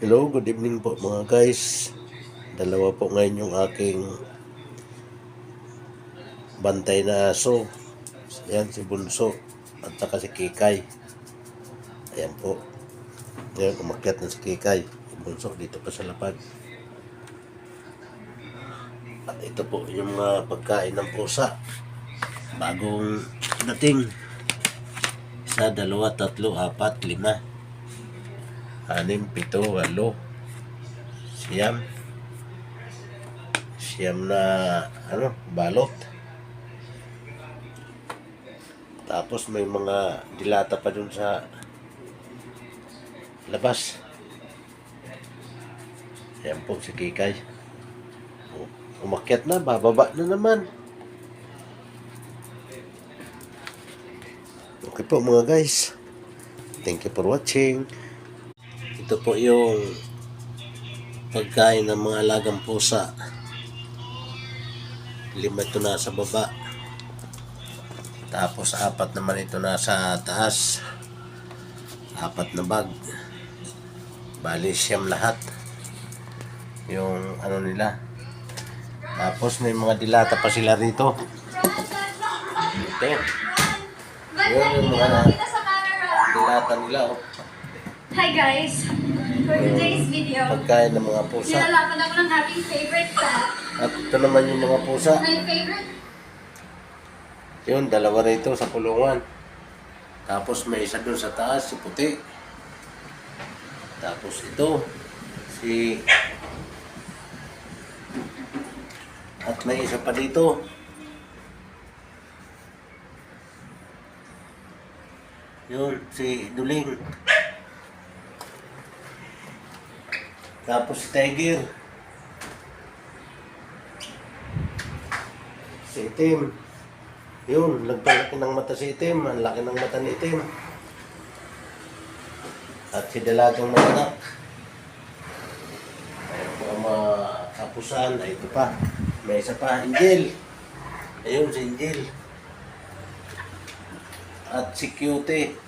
Hello, good evening po mga guys. Dalawa po ngayon yung aking bantay na aso. Ayan, si Bunso at saka si Kikay. Ayan po. Ngayon, umakyat na si Kikay. Si Bunso dito pa sa lapad. At ito po yung mga pagkain ng pusa. Bagong dating. 1, 2, 3, 4, 5, 6, 7, 8, siyam na balot. Tapos may mga dilata pa dun sa labas. Ayan po si Kikay. Umakyat na, bababa na naman. Okay po mga guys. Thank you for watching. Ito po yung pagkain ng mga alagang pusa. 5 ito nasa baba. Tapos 4 naman ito nasa taas. 4 na bag. Bali 9 lahat. Yung nila. Tapos may mga dilata pa sila rito. Ito. Yung mga dilata nila. Hi guys! For today's video, Pagkain ng mga pusa. nilalaman ako ng aking favorite cat. At ito naman yung mga pusa. My favorite? Yun, 2 rito sa kulungan. Tapos may isa dun sa taas, si puti. Tapos ito, si... At may isa pa dito. Yun, si Duling. Tapos si Tiger. Si Itim. Yun, nagpalaki ng mata si Itim. Ang laki ng mata ni Itim. At si Dalagang Manganak. Ayun po ang mga kapusan. Ay, ito pa. May isa pa, Angel. Ayun, si Angel. At si Cutie.